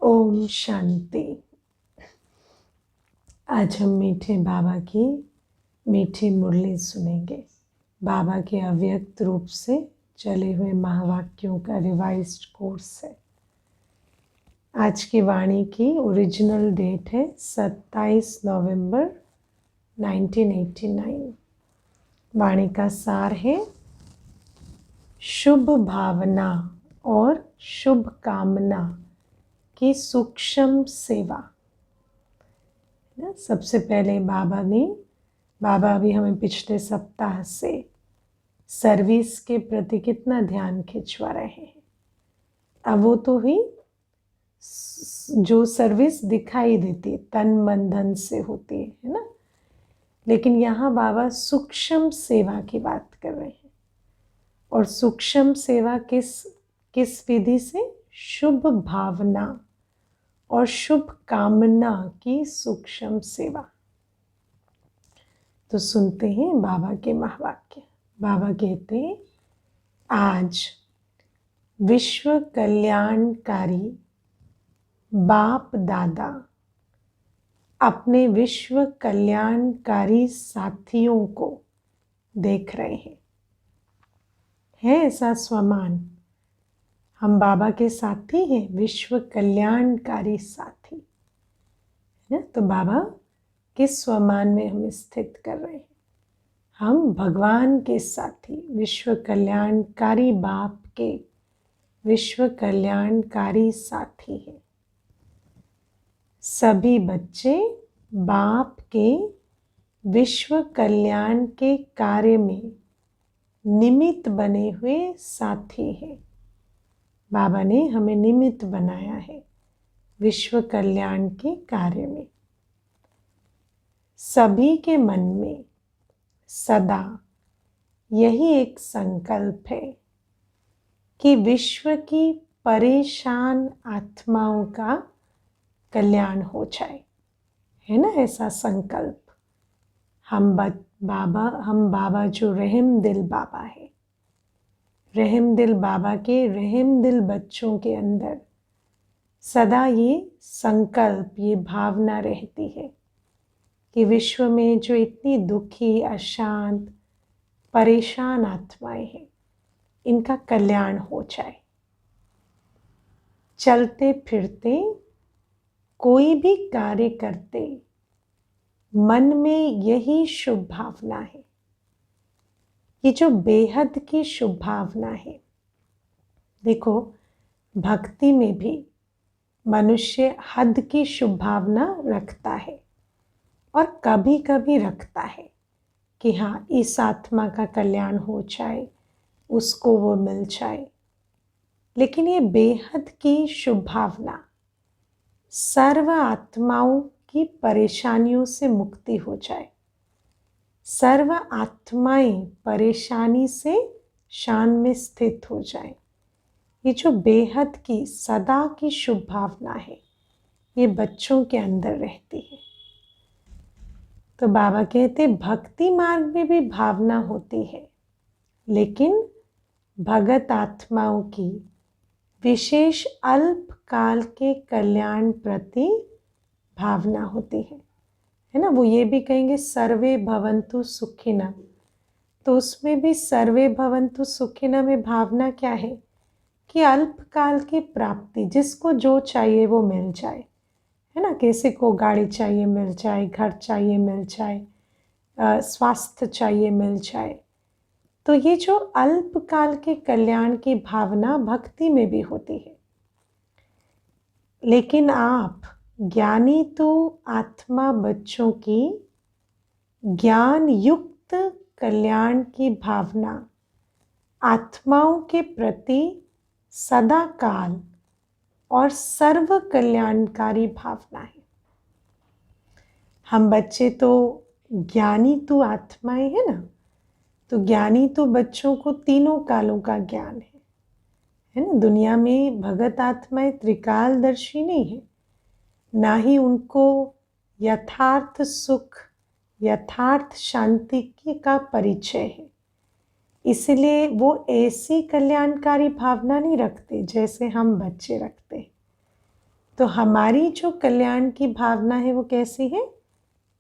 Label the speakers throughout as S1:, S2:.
S1: ओम शांति। आज हम मीठे बाबा की मीठी मुरली सुनेंगे। बाबा के अव्यक्त रूप से चले हुए महावाक्यों का रिवाइज्ड कोर्स है। आज की वाणी की ओरिजिनल डेट है 27 नवंबर 1989। वाणी का सार है शुभ भावना और शुभ कामना की सूक्ष्म सेवा। सबसे पहले बाबा अभी हमें पिछले सप्ताह से सर्विस के प्रति कितना ध्यान खिंचवा रहे हैं। अब वो तो हुई जो सर्विस दिखाई देती है, तन मन धन से होती है ना। लेकिन यहाँ बाबा सूक्ष्म सेवा की बात कर रहे हैं। और सूक्ष्म सेवा किस विधि से? शुभ भावना और शुभ कामना की सूक्ष्म सेवा। तो सुनते हैं बाबा के महावाक्य। बाबा कहते हैं, आज विश्व कल्याणकारी बाप दादा अपने विश्व कल्याणकारी साथियों को देख रहे हैं। है ऐसा स्वमान? हम बाबा के साथी हैं, विश्व कल्याणकारी साथी है ना। तो बाबा किस स्वमान में हम स्थित कर रहे हैं? हम भगवान के साथी, विश्व कल्याणकारी बाप के विश्व कल्याणकारी साथी हैं। सभी बच्चे बाप के विश्व कल्याण के कार्य में निमित्त बने हुए साथी हैं। बाबा ने हमें निमित्त बनाया है विश्व कल्याण के कार्य में। सभी के मन में सदा यही एक संकल्प है कि विश्व की परेशान आत्माओं का कल्याण हो जाए, है ना ऐसा संकल्प। हम बाबा जो रहम दिल बाबा है, रहम दिल बाबा के रहम दिल बच्चों के अंदर सदा ये संकल्प, ये भावना रहती है कि विश्व में जो इतनी दुखी, अशांत, परेशान आत्माएं हैं, इनका कल्याण हो जाए। चलते फिरते कोई भी कार्य करते मन में यही शुभ भावना है। ये जो बेहद की शुभ भावना है। देखो, भक्ति में भी मनुष्य हद की शुभ भावना रखता है और कभी कभी रखता है कि हाँ, इस आत्मा का कल्याण हो जाए, उसको वो मिल जाए। लेकिन ये बेहद की शुभ भावना सर्व आत्माओं की परेशानियों से मुक्ति हो जाए, सर्व आत्माएं परेशानी से शान में स्थित हो जाए। ये जो बेहद की सदा की शुभ भावना है, ये बच्चों के अंदर रहती है। तो बाबा कहते, भक्ति मार्ग में भी भावना होती है, लेकिन भगत आत्माओं की विशेष अल्पकाल के कल्याण प्रति भावना होती है ना। वो ये भी कहेंगे सर्वे भवन्तु सुखिनः। तो उसमें भी सर्वे भवन्तु सुखिनः में भावना क्या है कि अल्पकाल की प्राप्ति, जिसको जो चाहिए वो मिल जाए, है ना। किसी को गाड़ी चाहिए मिल जाए, घर चाहिए मिल जाए, स्वास्थ्य चाहिए मिल जाए। तो ये जो अल्पकाल के कल्याण की भावना भक्ति में भी होती है। लेकिन आप ज्ञानी तो आत्मा बच्चों की ज्ञान युक्त कल्याण की भावना आत्माओं के प्रति सदा काल और सर्व कल्याणकारी भावना है। हम बच्चे तो ज्ञानी तो आत्माएं हैं ना। तो ज्ञानी तो बच्चों को तीनों कालों का ज्ञान है ना। दुनिया में भगत आत्माएं त्रिकालदर्शी नहीं है, ना ही उनको यथार्थ सुख, यथार्थ शांति का परिचय है। इसलिए वो ऐसी कल्याणकारी भावना नहीं रखते जैसे हम बच्चे रखते। तो हमारी जो कल्याण की भावना है वो कैसी है?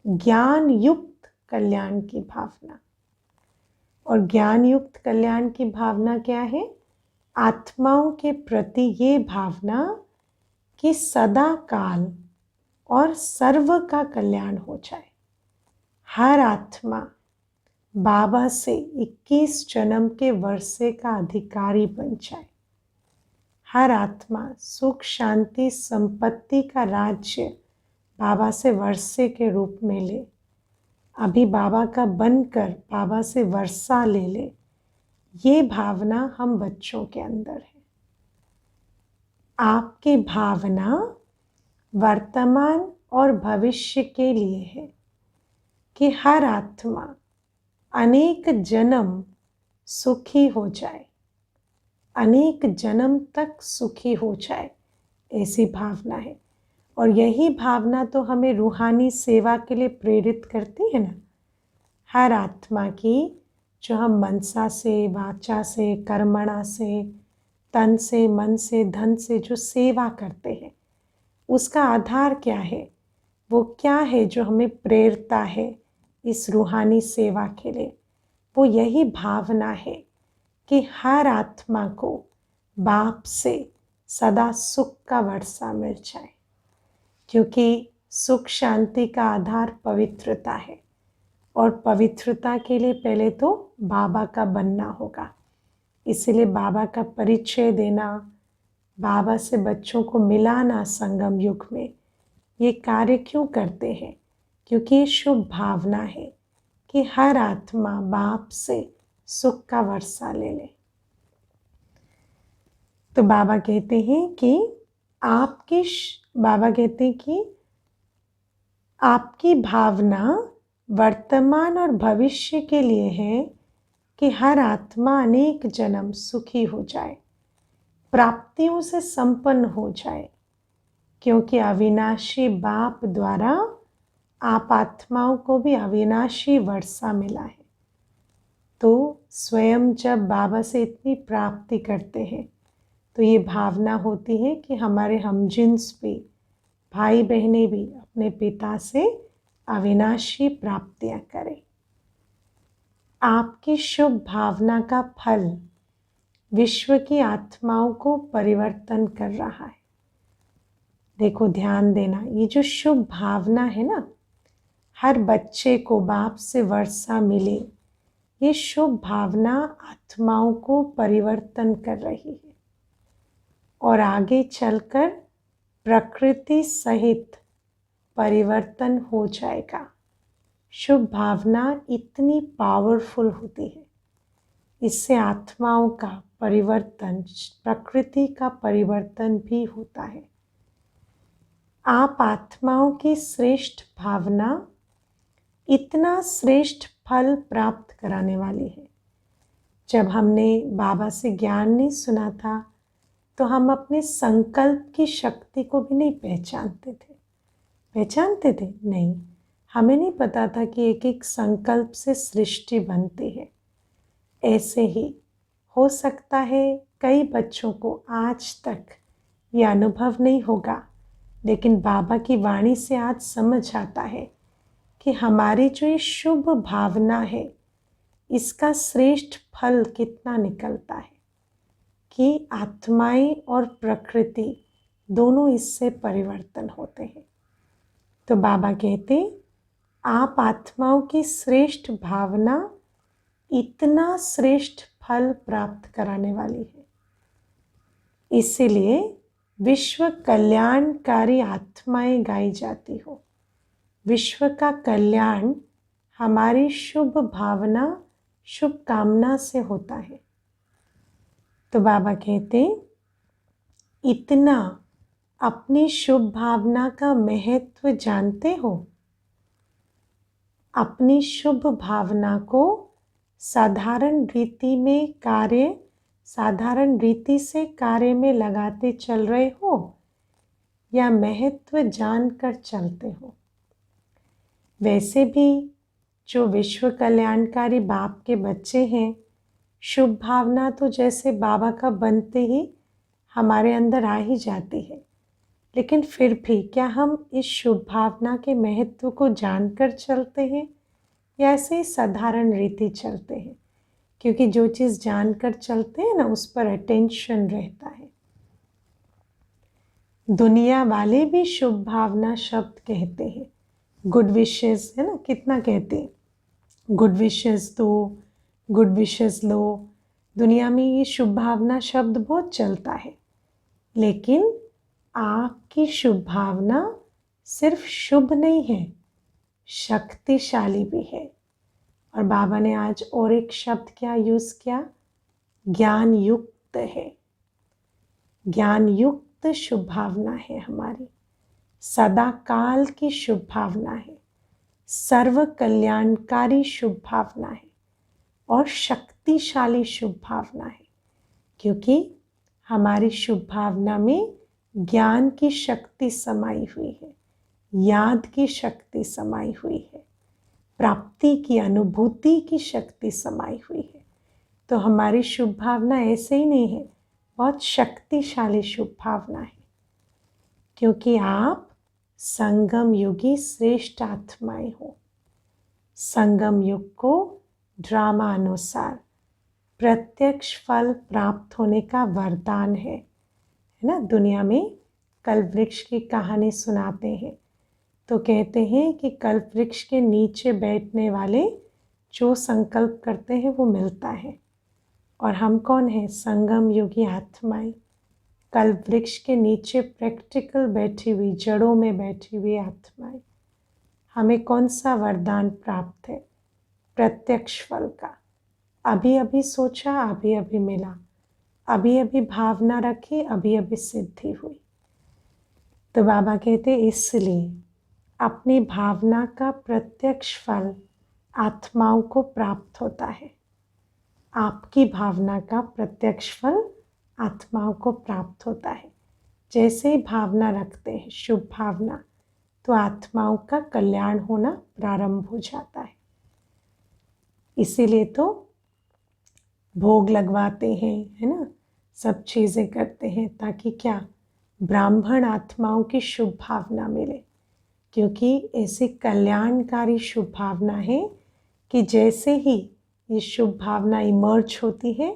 S1: ज्ञान युक्त कल्याण की भावना। और ज्ञान युक्त कल्याण की भावना क्या है? आत्माओं के प्रति ये भावना कि सदा काल और सर्व का कल्याण हो जाए। हर आत्मा बाबा से 21 जन्म के वर्षे का अधिकारी बन जाए। हर आत्मा सुख शांति संपत्ति का राज्य बाबा से वर्षे के रूप में ले। अभी बाबा का बनकर बाबा से वर्षा ले ले। ये भावना हम बच्चों के अंदर है। आपकी भावना वर्तमान और भविष्य के लिए है कि हर आत्मा अनेक जन्म सुखी हो जाए, अनेक जन्म तक सुखी हो जाए, ऐसी भावना है। और यही भावना तो हमें रूहानी सेवा के लिए प्रेरित करती है ना। हर आत्मा की जो हम मनसा से, वाचा से, कर्मणा से, तन से, मन से, धन से जो सेवा करते हैं, उसका आधार क्या है? वो क्या है जो हमें प्रेरता है इस रूहानी सेवा के लिए? वो यही भावना है कि हर आत्मा को बाप से सदा सुख का वर्षा मिल जाए, क्योंकि सुख शांति का आधार पवित्रता है। और पवित्रता के लिए पहले तो बाबा का बनना होगा। इसीलिए बाबा का परिचय देना, बाबा से बच्चों को मिलाना संगम युग में, ये कार्य क्यों करते हैं? क्योंकि ये शुभ भावना है कि हर आत्मा बाप से सुख का वर्षा ले ले। तो बाबा कहते हैं कि बाबा कहते हैं कि आपकी भावना वर्तमान और भविष्य के लिए है कि हर आत्मा अनेक जन्म सुखी हो जाए, प्राप्तियों से संपन्न हो जाए, क्योंकि अविनाशी बाप द्वारा आप आत्माओं को भी अविनाशी वर्षा मिला है। तो स्वयं जब बाबा से इतनी प्राप्ति करते हैं तो ये भावना होती है कि हमारे हमजिन्स भी, भाई बहनें भी अपने पिता से अविनाशी प्राप्तियां करें। आपकी शुभ भावना का फल विश्व की आत्माओं को परिवर्तन कर रहा है। देखो, ध्यान देना, ये जो शुभ भावना है ना, हर बच्चे को बाप से वर्षा मिले, ये शुभ भावना आत्माओं को परिवर्तन कर रही है और आगे चलकर प्रकृति सहित परिवर्तन हो जाएगा। शुभ भावना इतनी पावरफुल होती है, इससे आत्माओं का परिवर्तन, प्रकृति का परिवर्तन भी होता है। आप आत्माओं की श्रेष्ठ भावना इतना श्रेष्ठ फल प्राप्त कराने वाली है। जब हमने बाबा से ज्ञान नहीं सुना था तो हम अपने संकल्प की शक्ति को भी नहीं पहचानते थे। नहीं, हमें नहीं पता था कि एक एक संकल्प से सृष्टि बनती है। ऐसे ही हो सकता है कई बच्चों को आज तक ये अनुभव नहीं होगा, लेकिन बाबा की वाणी से आज समझ आता है कि हमारी जो ये शुभ भावना है, इसका श्रेष्ठ फल कितना निकलता है कि आत्माएं और प्रकृति दोनों इससे परिवर्तन होते हैं। तो बाबा कहते, आप आत्माओं की श्रेष्ठ भावना इतना श्रेष्ठ फल प्राप्त कराने वाली है। इसीलिए विश्व कल्याणकारी आत्माएं गाई जाती हो। विश्व का कल्याण हमारी शुभ भावना, शुभ कामना से होता है। तो बाबा कहते, इतना अपनी शुभ भावना का महत्व जानते हो? अपनी शुभ भावना को साधारण रीति से कार्य में लगाते चल रहे हो या महत्व जानकर चलते हो? वैसे भी जो विश्व कल्याणकारी बाप के बच्चे हैं, शुभ भावना तो जैसे बाबा का बनते ही हमारे अंदर आ ही जाती है, लेकिन फिर भी क्या हम इस शुभ भावना के महत्व को जानकर चलते हैं या ऐसे ही साधारण रीति चलते हैं? क्योंकि जो चीज़ जानकर चलते हैं ना, उस पर अटेंशन रहता है। दुनिया वाले भी शुभ भावना शब्द कहते हैं, गुड विशेस है ना, कितना कहते हैं, गुड विशेस दो, गुड विशेस लो। दुनिया में ये शुभ भावना शब्द बहुत चलता है, लेकिन आपकी शुभ भावना सिर्फ शुभ नहीं है, शक्तिशाली भी है। और बाबा ने आज और एक शब्द क्या यूज किया, ज्ञान युक्त है। ज्ञान युक्त शुभ भावना है हमारी, सदा काल की शुभ भावना है, सर्व कल्याणकारी शुभ भावना है और शक्तिशाली शुभ भावना है। क्योंकि हमारी शुभ भावना में ज्ञान की शक्ति समाई हुई है, याद की शक्ति समाई हुई है, प्राप्ति की अनुभूति की शक्ति समाई हुई है। तो हमारी शुभ भावना ऐसे ही नहीं है, बहुत शक्तिशाली शुभ भावना है। क्योंकि आप संगम युगी श्रेष्ठ आत्माएं हो। संगम युग को ड्रामा अनुसार प्रत्यक्ष फल प्राप्त होने का वरदान है ना। दुनिया में कल्प वृक्ष की कहानी सुनाते हैं तो कहते हैं कि कल्प वृक्ष के नीचे बैठने वाले जो संकल्प करते हैं वो मिलता है। और हम कौन हैं? संगम योगी आत्माएं, कल्प वृक्ष के नीचे प्रैक्टिकल बैठी हुई, जड़ों में बैठी हुई आत्माएं। हमें कौन सा वरदान प्राप्त है? प्रत्यक्ष फल का। अभी अभी सोचा, अभी अभी मिला, अभी अभी भावना रखी, अभी अभी सिद्धि हुई। तो बाबा कहते इसलिए अपनी भावना का प्रत्यक्ष फल आत्माओं को प्राप्त होता है। आपकी भावना का प्रत्यक्ष फल आत्माओं को प्राप्त होता है। जैसे ही भावना रखते हैं, शुभ भावना, तो आत्माओं का कल्याण होना प्रारंभ हो जाता है। इसीलिए तो भोग लगवाते हैं, है ना, सब चीज़ें करते हैं ताकि क्या, ब्राह्मण आत्माओं की शुभ भावना मिले। क्योंकि ऐसी कल्याणकारी शुभ भावना है कि जैसे ही ये शुभ भावना इमर्ज होती है,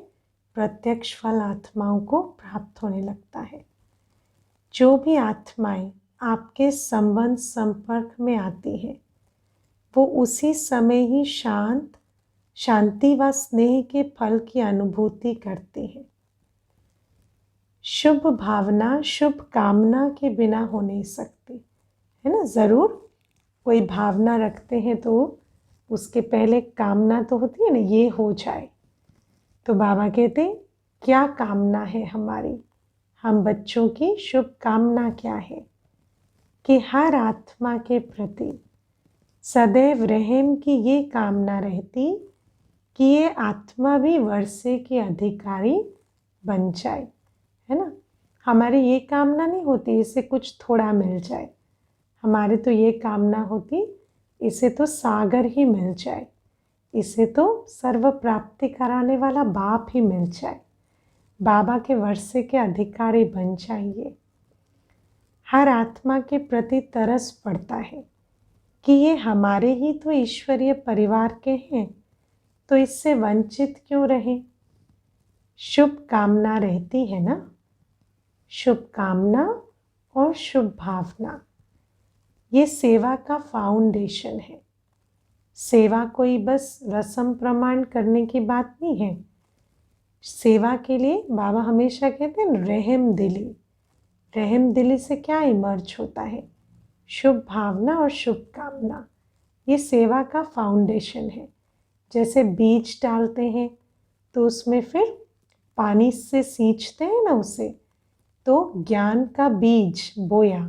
S1: प्रत्यक्ष फल आत्माओं को प्राप्त होने लगता है। जो भी आत्माएं आपके संबंध संपर्क में आती हैं, वो उसी समय ही शांति व स्नेह के फल की अनुभूति करती है। शुभ भावना शुभ कामना के बिना हो नहीं सकती, है ना। ज़रूर कोई भावना रखते हैं तो उसके पहले कामना तो होती है ना, ये हो जाए। तो बाबा कहते क्या कामना है हमारी? हम बच्चों की शुभ कामना क्या है कि हर आत्मा के प्रति सदैव रहम की ये कामना रहती कि ये आत्मा भी वर्षे की अधिकारी बन जाए, है ना। हमारी ये कामना नहीं होती इसे कुछ थोड़ा मिल जाए, हमारी तो ये कामना होती इसे तो सागर ही मिल जाए, इसे तो सर्व प्राप्ति कराने वाला बाप ही मिल जाए, बाबा के वर्षे के अधिकारी बन जाइए। हर आत्मा के प्रति तरस पड़ता है कि ये हमारे ही तो ईश्वरीय परिवार के हैं, तो इससे वंचित क्यों रहे। शुभ कामना रहती है ना, शुभ कामना और शुभ भावना, ये सेवा का फाउंडेशन है। सेवा कोई बस रस्म प्रमाण करने की बात नहीं है। सेवा के लिए बाबा हमेशा कहते हैं रहम दिली। रहम दिली से क्या इमर्ज होता है? शुभ भावना और शुभ कामना, ये सेवा का फाउंडेशन है। जैसे बीज डालते हैं तो उसमें फिर पानी से सींचते हैं ना उसे, तो ज्ञान का बीज बोया,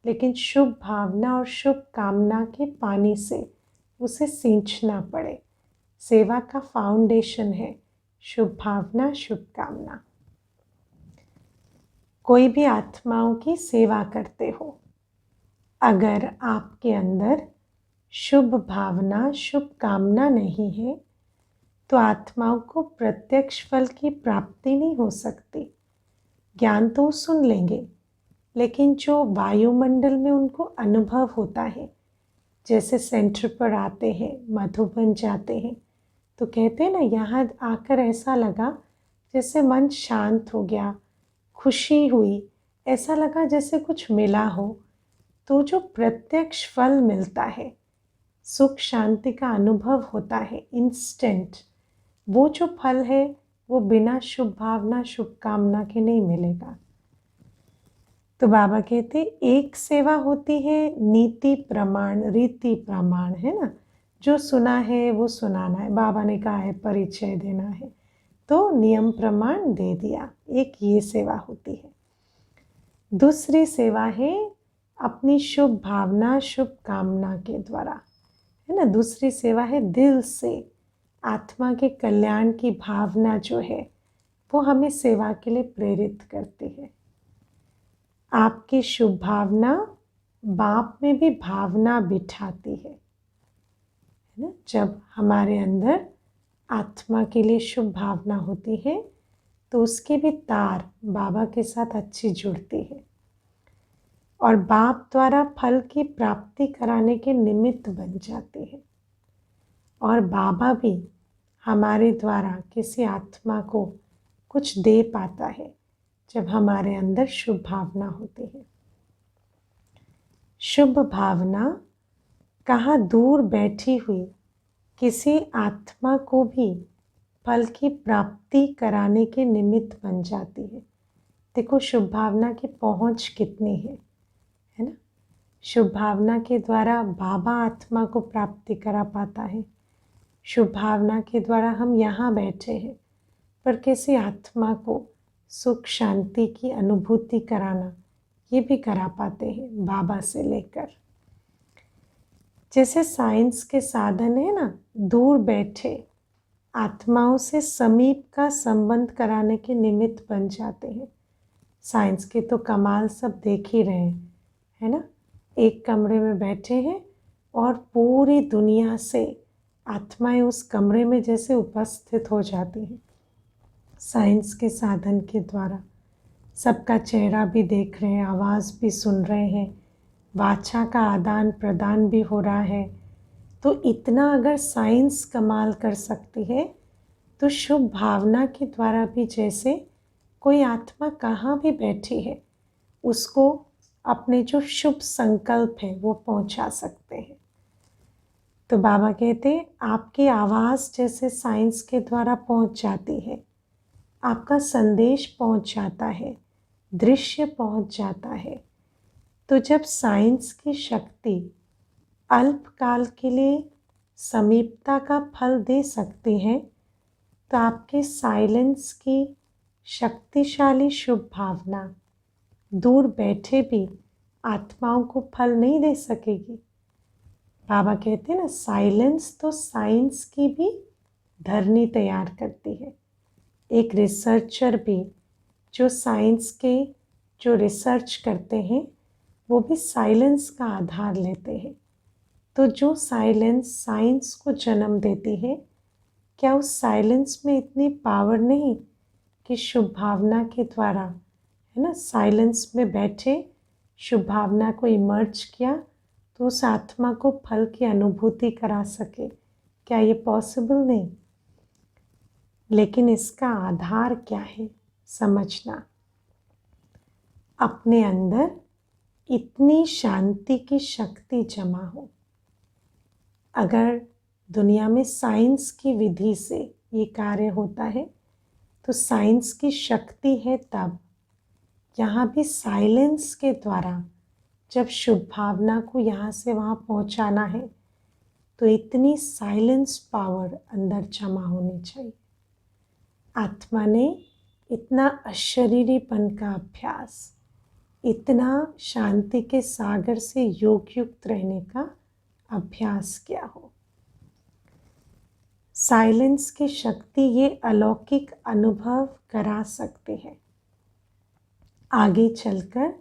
S1: लेकिन शुभ भावना और शुभ कामना के पानी से उसे सींचना पड़े। सेवा का फाउंडेशन है शुभ भावना शुभ कामना। कोई भी आत्माओं की सेवा करते हो, अगर आपके अंदर शुभ भावना शुभ कामना नहीं है तो आत्माओं को प्रत्यक्ष फल की प्राप्ति नहीं हो सकती। ज्ञान तो सुन लेंगे लेकिन जो वायुमंडल में उनको अनुभव होता है, जैसे सेंटर पर आते हैं, मधुबन जाते हैं, तो कहते हैं ना, यहाँ आकर ऐसा लगा जैसे मन शांत हो गया, खुशी हुई, ऐसा लगा जैसे कुछ मिला हो। तो जो प्रत्यक्ष फल मिलता है, सुख शांति का अनुभव होता है इंस्टेंट, वो जो फल है वो बिना शुभ भावना शुभकामना के नहीं मिलेगा। तो बाबा कहते एक सेवा होती है नीति प्रमाण रीति प्रमाण, है ना, जो सुना है वो सुनाना है। बाबा ने कहा है परिचय देना है, तो नियम प्रमाण दे दिया, एक ये सेवा होती है। दूसरी सेवा है अपनी शुभ भावना शुभ कामना के द्वारा, है ना। दूसरी सेवा है दिल से, आत्मा के कल्याण की भावना जो है वो हमें सेवा के लिए प्रेरित करती है। आपकी शुभ भावना बाप में भी भावना बिठाती है ना। जब हमारे अंदर आत्मा के लिए शुभ भावना होती है तो उसकी भी तार बाबा के साथ अच्छी जुड़ती है और बाप द्वारा फल की प्राप्ति कराने के निमित्त बन जाती है। और बाबा भी हमारे द्वारा किसी आत्मा को कुछ दे पाता है जब हमारे अंदर शुभ भावना होती है। शुभ भावना कहाँ दूर बैठी हुई किसी आत्मा को भी फल की प्राप्ति कराने के निमित्त बन जाती है। देखो शुभ भावना की पहुँच कितनी है ना। शुभ भावना के द्वारा बाबा आत्मा को प्राप्ति करा पाता है। शुभ भावना के द्वारा हम यहाँ बैठे हैं, पर किसी आत्मा को सुख शांति की अनुभूति कराना, ये भी करा पाते हैं बाबा से लेकर। जैसे साइंस के साधन है ना, दूर बैठे आत्माओं से समीप का संबंध कराने के निमित्त बन जाते हैं। साइंस के तो कमाल सब देख ही रहे हैं, है ना। एक कमरे में बैठे हैं और पूरी दुनिया से आत्माएं उस कमरे में जैसे उपस्थित हो जाती हैं साइंस के साधन के द्वारा। सबका चेहरा भी देख रहे हैं, आवाज़ भी सुन रहे हैं, वाचा का आदान प्रदान भी हो रहा है। तो इतना अगर साइंस कमाल कर सकती है, तो शुभ भावना के द्वारा भी जैसे कोई आत्मा कहाँ भी बैठी है उसको अपने जो शुभ संकल्प है वो पहुँचा सकते हैं। तो बाबा कहते आपकी आवाज़ जैसे साइंस के द्वारा पहुँच जाती है, आपका संदेश पहुँच जाता है, दृश्य पहुँच जाता है। तो जब साइंस की शक्ति अल्पकाल के लिए समीपता का फल दे सकती है, तो आपके साइलेंस की शक्तिशाली शुभ भावना दूर बैठे भी आत्माओं को फल नहीं दे सकेगी। बाबा कहते हैं ना, साइलेंस तो साइंस की भी धरनी तैयार करती है। एक रिसर्चर भी जो साइंस के जो रिसर्च करते हैं वो भी साइलेंस का आधार लेते हैं। तो जो साइलेंस साइंस को जन्म देती है, क्या उस साइलेंस में इतनी पावर नहीं कि शुभ भावना के द्वारा, है ना, साइलेंस में बैठे शुभ भावना को इमर्ज किया तो उस आत्मा को फल की अनुभूति करा सके? क्या ये पॉसिबल नहीं? लेकिन इसका आधार क्या है समझना। अपने अंदर इतनी शांति की शक्ति जमा हो। अगर दुनिया में साइंस की विधि से ये कार्य होता है तो साइंस की शक्ति है तब। यहाँ भी साइलेंस के द्वारा जब शुभ भावना को यहाँ से वहाँ पहुँचाना है तो इतनी साइलेंस पावर अंदर जमा होनी चाहिए। आत्मा ने इतना अशरीरीपन का अभ्यास, इतना शांति के सागर से योग युक्त रहने का अभ्यास किया हो। साइलेंस की शक्ति ये अलौकिक अनुभव करा सकते हैं। आगे चलकर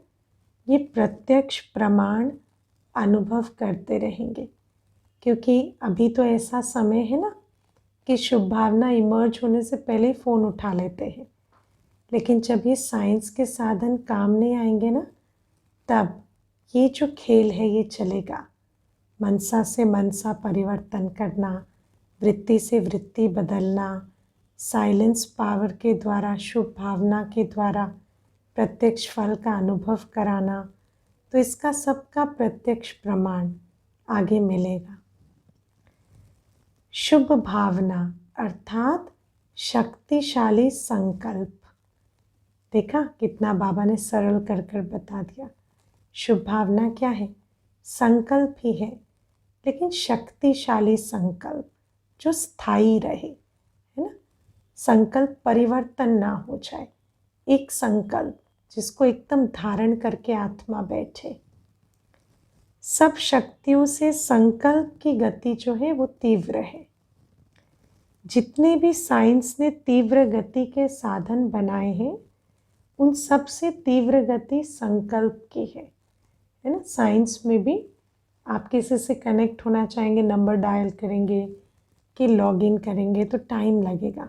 S1: ये प्रत्यक्ष प्रमाण अनुभव करते रहेंगे, क्योंकि अभी तो ऐसा समय है ना कि शुभ भावना इमर्ज होने से पहले ही फ़ोन उठा लेते हैं। लेकिन जब ये साइंस के साधन काम नहीं आएंगे ना, तब ये जो खेल है ये चलेगा। मनसा से मनसा परिवर्तन करना, वृत्ति से वृत्ति बदलना, साइलेंस पावर के द्वारा, शुभ भावना के द्वारा प्रत्यक्ष फल का अनुभव कराना, तो इसका सबका प्रत्यक्ष प्रमाण आगे मिलेगा। शुभ भावना अर्थात शक्तिशाली संकल्प। देखा कितना बाबा ने सरल कर कर बता दिया। शुभ भावना क्या है? संकल्प ही है, लेकिन शक्तिशाली संकल्प जो स्थायी रहे, है ना। संकल्प परिवर्तन ना हो जाए, एक संकल्प जिसको एकदम धारण करके आत्मा बैठे। सब शक्तियों से संकल्प की गति जो है वो तीव्र है। जितने भी साइंस ने तीव्र गति के साधन बनाए हैं, उन सब से तीव्र गति संकल्प की है ना। साइंस में भी आप किसी से कनेक्ट होना चाहेंगे, नंबर डायल करेंगे कि लॉगिन करेंगे तो टाइम लगेगा।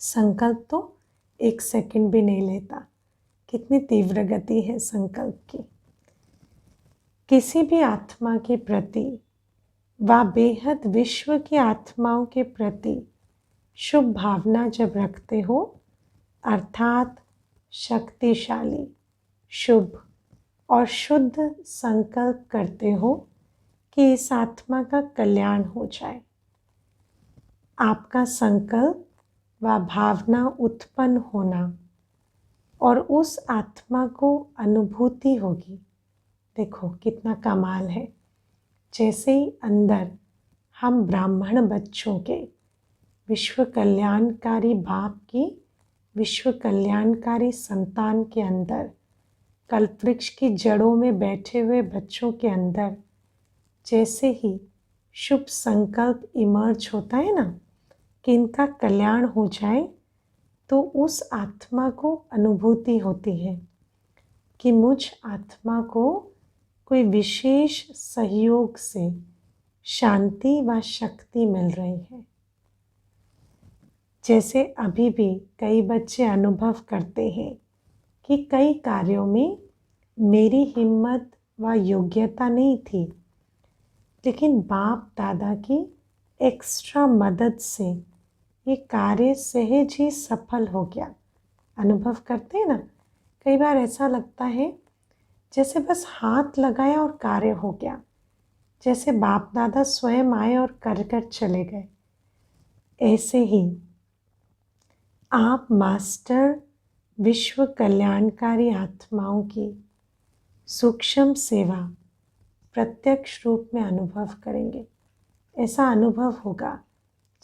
S1: संकल्प तो 1 सेकंड भी नहीं लेता। कितनी तीव्र गति है संकल्प की। किसी भी आत्मा के प्रति व बेहद विश्व की आत्माओं के प्रति शुभ भावना जब रखते हो, अर्थात शक्तिशाली, शुभ और शुद्ध संकल्प करते हो कि इस आत्मा का कल्याण हो जाए, आपका संकल्प व भावना उत्पन्न होना और उस आत्मा को अनुभूति होगी। देखो कितना कमाल है। जैसे ही अंदर हम ब्राह्मण बच्चों के विश्व कल्याणकारी बाप की विश्व कल्याणकारी संतान के अंदर, कल्पवृक्ष की जड़ों में बैठे हुए बच्चों के अंदर जैसे ही शुभ संकल्प इमर्ज होता है ना कि इनका कल्याण हो जाए, तो उस आत्मा को अनुभूति होती है कि मुझ आत्मा को कोई विशेष सहयोग से शांति व शक्ति मिल रही है। जैसे अभी भी कई बच्चे अनुभव करते हैं कि कई कार्यों में मेरी हिम्मत व योग्यता नहीं थी, लेकिन बाप दादा की एक्स्ट्रा मदद से ये कार्य सहज ही सफल हो गया। अनुभव करते हैं ना, कई बार ऐसा लगता है जैसे बस हाथ लगाया और कार्य हो गया, जैसे बाप दादा स्वयं आए और कर कर चले गए। ऐसे ही आप मास्टर विश्व कल्याणकारी आत्माओं की सूक्ष्म सेवा प्रत्यक्ष रूप में अनुभव करेंगे। ऐसा अनुभव होगा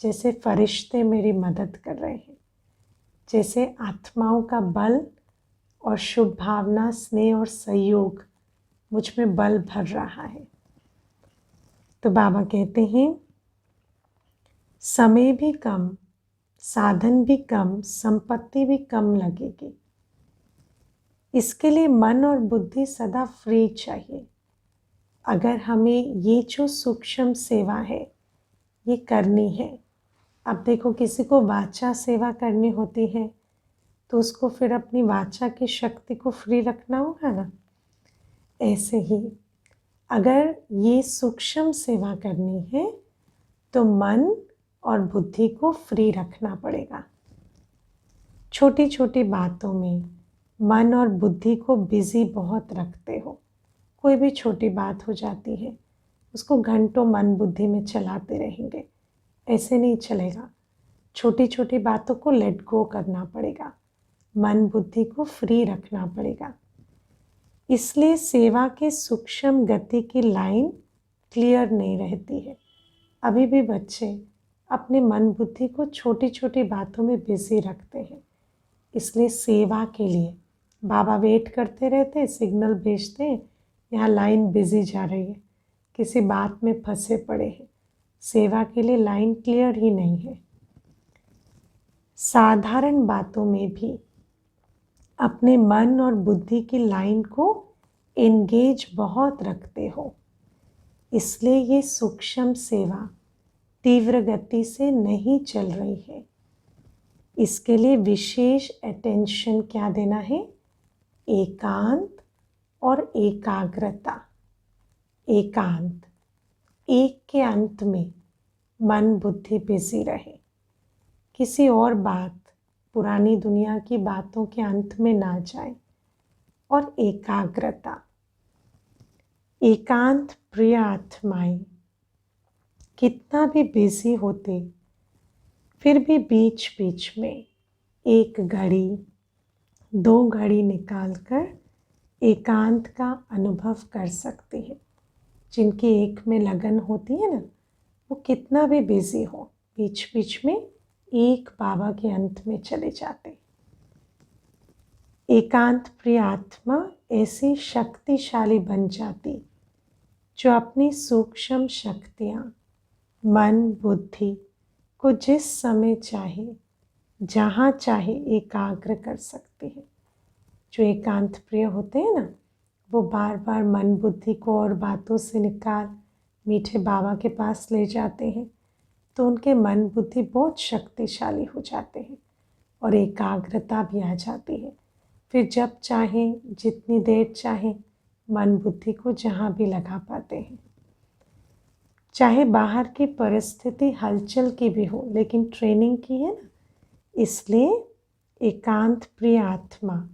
S1: जैसे फरिश्ते मेरी मदद कर रहे हैं, जैसे आत्माओं का बल और शुभ भावना, स्नेह और सहयोग मुझ में बल भर रहा है। तो बाबा कहते हैं समय भी कम, साधन भी कम, संपत्ति भी कम लगेगी। इसके लिए मन और बुद्धि सदा फ्री चाहिए। अगर हमें ये जो सूक्ष्म सेवा है ये करनी है, अब देखो किसी को वाचा सेवा करनी होती है तो उसको फिर अपनी वाचा की शक्ति को फ्री रखना होगा ना। ऐसे ही अगर ये सूक्ष्म सेवा करनी है तो मन और बुद्धि को फ्री रखना पड़ेगा। छोटी छोटी बातों में मन और बुद्धि को बिजी बहुत रखते हो। कोई भी छोटी बात हो जाती है, उसको घंटों मन बुद्धि में चलाते रहेंगे, ऐसे नहीं चलेगा। छोटी छोटी बातों को लेट गो करना पड़ेगा, मन बुद्धि को फ्री रखना पड़ेगा। इसलिए सेवा के सूक्ष्म गति की लाइन क्लियर नहीं रहती है। अभी भी बच्चे अपने मन बुद्धि को छोटी छोटी बातों में बिजी रखते हैं। इसलिए सेवा के लिए बाबा वेट करते रहते हैं, सिग्नल भेजते हैं, यहाँ लाइन बिजी जा रही है, किसी बात में फंसे पड़े हैं। सेवा के लिए लाइन क्लियर ही नहीं है। साधारण बातों में भी अपने मन और बुद्धि की लाइन को एंगेज बहुत रखते हो। इसलिए ये सूक्ष्म सेवा तीव्र गति से नहीं चल रही है। इसके लिए विशेष अटेंशन क्या देना है? एकांत और एकाग्रता, एकांत, एक के अंत में मन बुद्धि बिजी रहे, किसी और बात, पुरानी दुनिया की बातों के अंत में ना जाए। और एकाग्रता, एकांत प्रिय आत्माएं कितना भी बिजी होते फिर भी बीच बीच में 1 घड़ी 2 घड़ी निकालकर एकांत का अनुभव कर सकते हैं। जिनकी एक में लगन होती है ना, वो कितना भी बिजी हो, बीच बीच में एक बाबा के अंत में चले जाते। एकांत प्रिय आत्मा ऐसी शक्तिशाली बन जाती जो अपनी सूक्ष्म शक्तियाँ, मन बुद्धि को जिस समय चाहे जहाँ चाहे एकाग्र कर सकते हैं। जो एकांत प्रिय होते हैं ना, वो बार बार मन बुद्धि को और बातों से निकाल मीठे बाबा के पास ले जाते हैं, तो उनके मन बुद्धि बहुत शक्तिशाली हो जाते हैं और एकाग्रता भी आ जाती है। फिर जब चाहे, जितनी देर चाहे, मन बुद्धि को जहाँ भी लगा पाते हैं। चाहे बाहर की परिस्थिति हलचल की भी हो, लेकिन ट्रेनिंग की है ना, इसलिए एकांत प्रिय आत्मा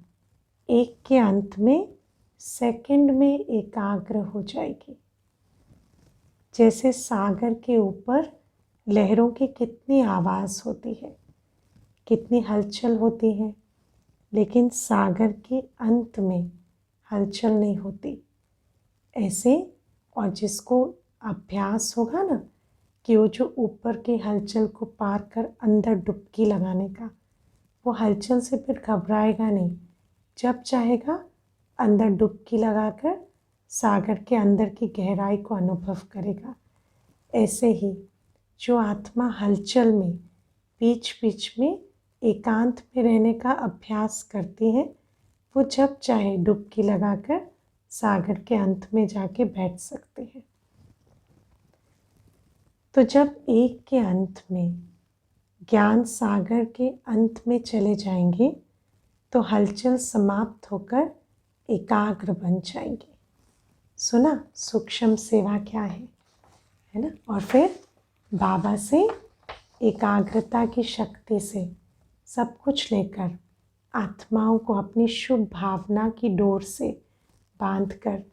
S1: एक के अंत में सेकंड में एकाग्र हो जाएगी। जैसे सागर के ऊपर लहरों की कितनी आवाज़ होती है, कितनी हलचल होती है, लेकिन सागर के अंत में हलचल नहीं होती। ऐसे, और जिसको अभ्यास होगा ना कि वो जो ऊपर की हलचल को पार कर अंदर डुबकी लगाने का, वो हलचल से फिर घबराएगा नहीं। जब चाहेगा अंदर डुबकी लगाकर सागर के अंदर की गहराई को अनुभव करेगा। ऐसे ही जो आत्मा हलचल में बीच बीच में एकांत में रहने का अभ्यास करती है, वो जब चाहे डुबकी लगाकर सागर के अंत में जाके बैठ सकते हैं। तो जब एक के अंत में ज्ञान सागर के अंत में चले जाएंगे तो हलचल समाप्त होकर एकाग्र बन जाएंगे। सुना सूक्ष्म सेवा क्या है ना। और फिर बाबा से एकाग्रता की शक्ति से सब कुछ लेकर आत्माओं को अपनी शुभ भावना की डोर से बांधकर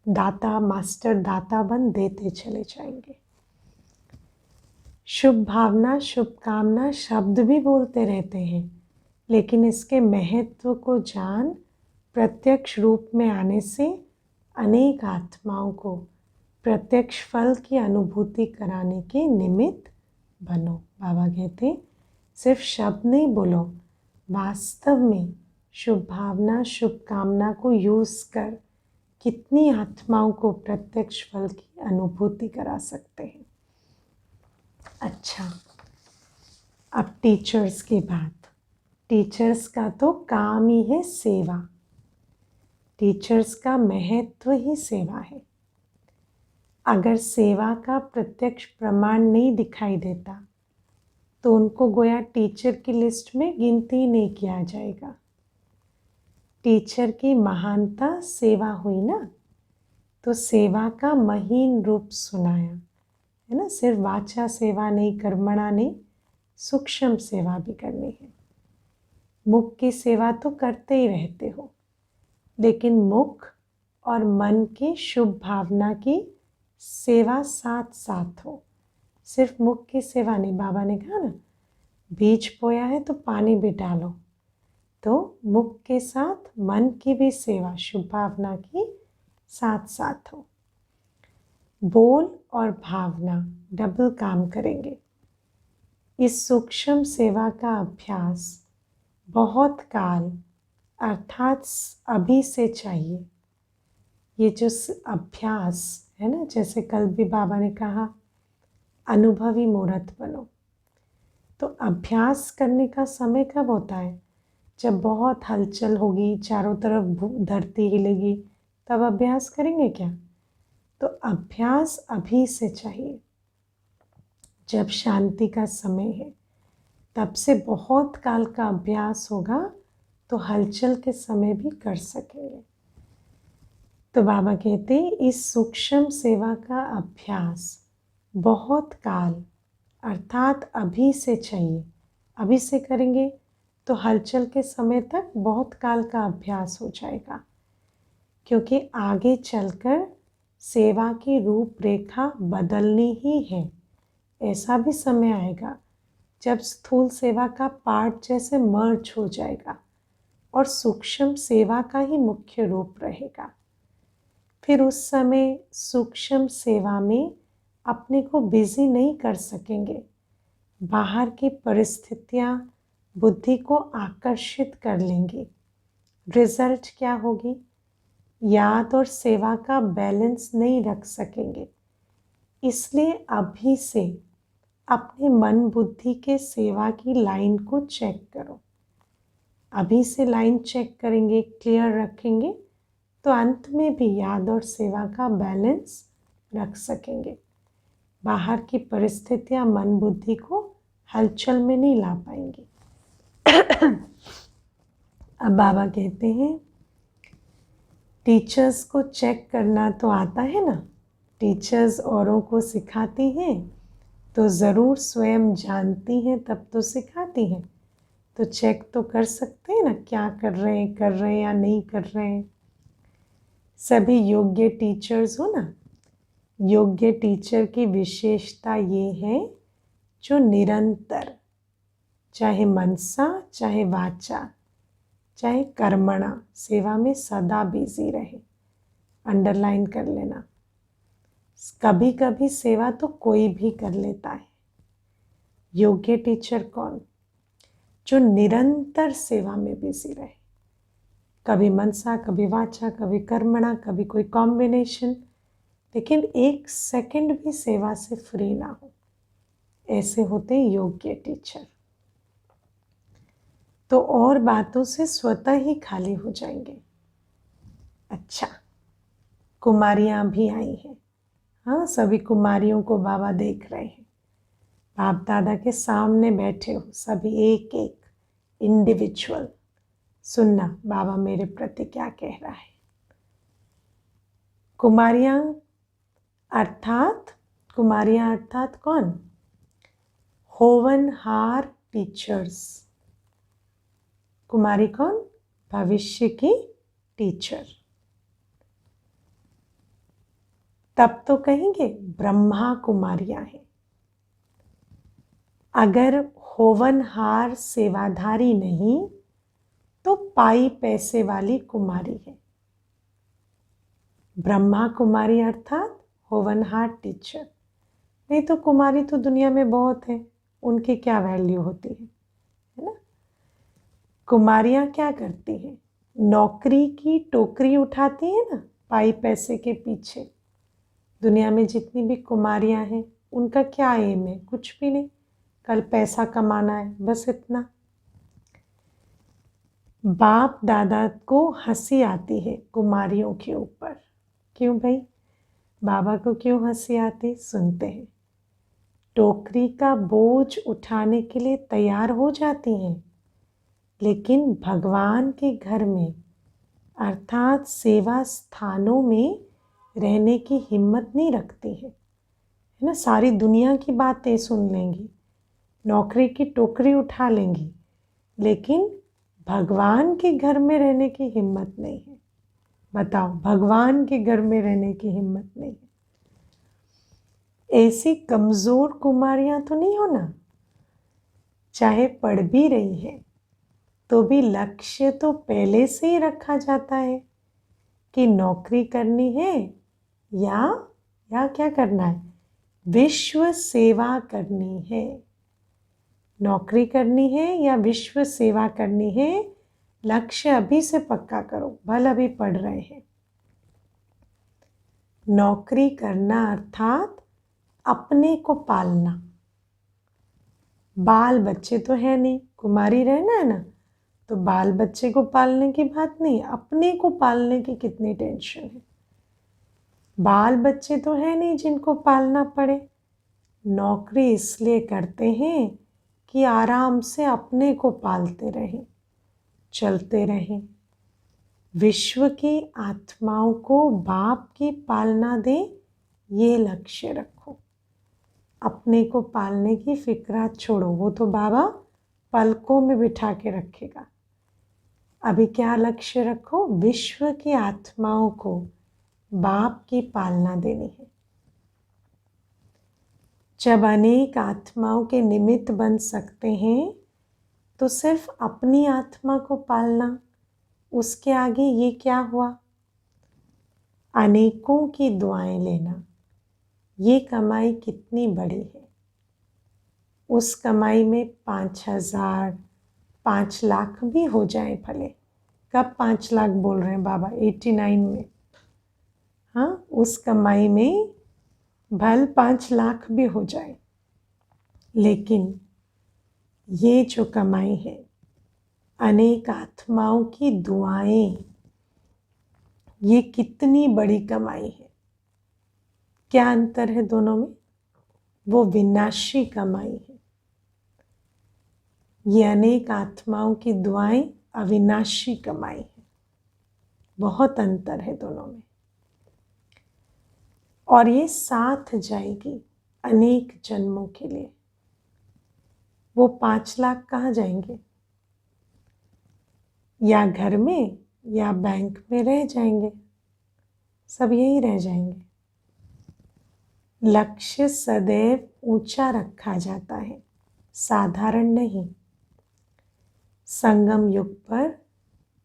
S1: दाता, मास्टर दाता बन देते चले जाएंगे। शुभ भावना, शुभकामना शब्द भी बोलते रहते हैं, लेकिन इसके महत्व को जान प्रत्यक्ष रूप में आने से अनेक आत्माओं को प्रत्यक्ष फल की अनुभूति कराने के निमित्त बनो। बाबा कहते सिर्फ शब्द नहीं बोलो, वास्तव में शुभ भावना, शुभकामना को यूज़ कर कितनी आत्माओं को प्रत्यक्ष फल की अनुभूति करा सकते हैं। अच्छा, अब टीचर्स की बात। टीचर्स का तो काम ही है सेवा। टीचर्स का महत्व ही सेवा है। अगर सेवा का प्रत्यक्ष प्रमाण नहीं दिखाई देता तो उनको गोया टीचर की लिस्ट में गिनती नहीं किया जाएगा। टीचर की महानता सेवा हुई ना, तो सेवा का महीन रूप सुनाया है ना। सिर्फ वाचा सेवा नहीं, कर्मणा नहीं, सूक्ष्म सेवा भी करनी है। मुख की सेवा तो करते ही रहते हो, लेकिन मुख और मन की शुभ भावना की सेवा साथ साथ हो। सिर्फ मुख की सेवा नहीं, बाबा ने कहा ना बीज बोया है तो पानी भी डालो, तो मुख के साथ मन की भी सेवा शुभ भावना की साथ साथ हो। बोल और भावना डबल काम करेंगे। इस सूक्ष्म सेवा का अभ्यास बहुत काल अर्थात अभी से चाहिए। ये जो अभ्यास है ना, जैसे कल भी बाबा ने कहा अनुभवी मूर्त बनो, तो अभ्यास करने का समय कब होता है? जब बहुत हलचल होगी, चारों तरफ धरती हिलेगी, तब अभ्यास करेंगे क्या? तो अभ्यास अभी से चाहिए। जब शांति का समय है तब से बहुत काल का अभ्यास होगा तो हलचल के समय भी कर सकेंगे। तो बाबा कहते हैं इस सूक्ष्म सेवा का अभ्यास बहुत काल अर्थात अभी से चाहिए। अभी से करेंगे तो हलचल के समय तक बहुत काल का अभ्यास हो जाएगा, क्योंकि आगे चलकर सेवा की रूपरेखा बदलनी ही है। ऐसा भी समय आएगा जब स्थूल सेवा का पार्ट जैसे मर्ज हो जाएगा और सूक्ष्म सेवा का ही मुख्य रूप रहेगा। फिर उस समय सूक्ष्म सेवा में अपने को बिजी नहीं कर सकेंगे। बाहर की परिस्थितियाँ बुद्धि को आकर्षित कर लेंगी। रिजल्ट क्या होगी? याद और सेवा का बैलेंस नहीं रख सकेंगे। इसलिए अभी से अपने मन बुद्धि के सेवा की लाइन को चेक करो। अभी से लाइन चेक करेंगे, क्लियर रखेंगे तो अंत में भी याद और सेवा का बैलेंस रख सकेंगे। बाहर की परिस्थितियां मन बुद्धि को हलचल में नहीं ला पाएंगी। अब बाबा कहते हैं टीचर्स को चेक करना तो आता है ना। टीचर्स औरों को सिखाती हैं तो ज़रूर स्वयं जानती हैं तब तो सिखाती हैं। तो चेक तो कर सकते हैं ना, क्या कर रहे हैं या नहीं कर रहे हैं। सभी योग्य टीचर्स हो ना। योग्य टीचर की विशेषता ये है जो निरंतर, चाहे मनसा चाहे वाचा चाहे कर्मणा, सेवा में सदा बिजी रहे। अंडरलाइन कर लेना। कभी कभी सेवा तो कोई भी कर लेता है। योग्य टीचर कौन? जो निरंतर सेवा में बिजी रहे। कभी मनसा, कभी वाचा, कभी कर्मणा, कभी कोई कॉम्बिनेशन, लेकिन एक सेकंड भी सेवा से फ्री ना हो। ऐसे होते योग्य टीचर। तो और बातों से स्वतः ही खाली हो जाएंगे। अच्छा, कुमारियां भी आई हैं। हाँ, सभी कुमारियों को बाबा देख रहे हैं। बाप दादा के सामने बैठे हो सभी, एक एक इंडिविजुअल। सुनना बाबा मेरे प्रति क्या कह रहा है। कुमारियां अर्थात कौन? होवनहार टीचर्स। कुमारी कौन? भविष्य की टीचर। तब तो कहेंगे ब्रह्मा कुमारियां हैं। अगर होवनहार सेवाधारी नहीं तो पाई पैसे वाली कुमारी है। ब्रह्मा कुमारी अर्थात होवनहार टीचर। नहीं तो कुमारी तो दुनिया में बहुत है, उनकी क्या वैल्यू होती है ना। कुमारियां क्या करती हैं? नौकरी की टोकरी उठाती है ना, पाई पैसे के पीछे। दुनिया में जितनी भी कुमारियां हैं उनका क्या एम है? कुछ भी नहीं, कल पैसा कमाना है, बस इतना। बाप दादा को हंसी आती है कुमारियों के ऊपर। क्यों भाई? बाबा को क्यों हंसी आती? सुनते हैं। टोकरी का बोझ उठाने के लिए तैयार हो जाती हैं, लेकिन भगवान के घर में अर्थात सेवा स्थानों में रहने की हिम्मत नहीं रखती है ना। सारी दुनिया की बातें सुन लेंगी, नौकरी की टोकरी उठा लेंगी, लेकिन भगवान के घर में रहने की हिम्मत नहीं है। बताओ, भगवान के घर में रहने की हिम्मत नहीं है। ऐसी कमजोर कुमारियां तो नहीं हो ना। चाहे पढ़ भी रही है तो भी लक्ष्य तो पहले से ही रखा जाता है कि नौकरी करनी है या क्या करना है? विश्व सेवा करनी है। नौकरी करनी है या विश्व सेवा करनी है, लक्ष्य अभी से पक्का करो, भले अभी पढ़ रहे हैं। नौकरी करना अर्थात अपने को पालना। बाल बच्चे तो है नहीं, कुमारी रहना है ना, तो बाल बच्चे को पालने की बात नहीं, अपने को पालने की कितनी टेंशन है। बाल बच्चे तो है नहीं जिनको पालना पड़े। नौकरी इसलिए करते हैं कि आराम से अपने को पालते रहें, चलते रहें। विश्व की आत्माओं को बाप की पालना दे, ये लक्ष्य रखो। अपने को पालने की फिक्रात छोड़ो, वो तो बाबा पलकों में बिठा के रखेगा। अभी क्या लक्ष्य रखो? विश्व की आत्माओं को बाप की पालना देनी है। जब अनेक आत्माओं के निमित्त बन सकते हैं तो सिर्फ अपनी आत्मा को पालना, उसके आगे ये क्या हुआ? अनेकों की दुआएं लेना। ये कमाई कितनी बड़ी है। उस कमाई में 5,000 5 लाख भी हो जाए भले। कब 5 लाख बोल रहे हैं बाबा? 89 में। हाँ, उस कमाई में भल 5 लाख भी हो जाए, लेकिन ये जो कमाई है, अनेक आत्माओं की दुआएं, ये कितनी बड़ी कमाई है। क्या अंतर है दोनों में? वो विनाशी कमाई है, ये अनेक आत्माओं की दुआएं अविनाशी कमाई है। बहुत अंतर है दोनों में। और ये साथ जाएगी अनेक जन्मों के लिए। वो 5 लाख कहाँ जाएंगे? या घर में या बैंक में रह जाएंगे, सब यही रह जाएंगे। लक्ष्य सदैव ऊंचा रखा जाता है, साधारण नहीं। संगम युग पर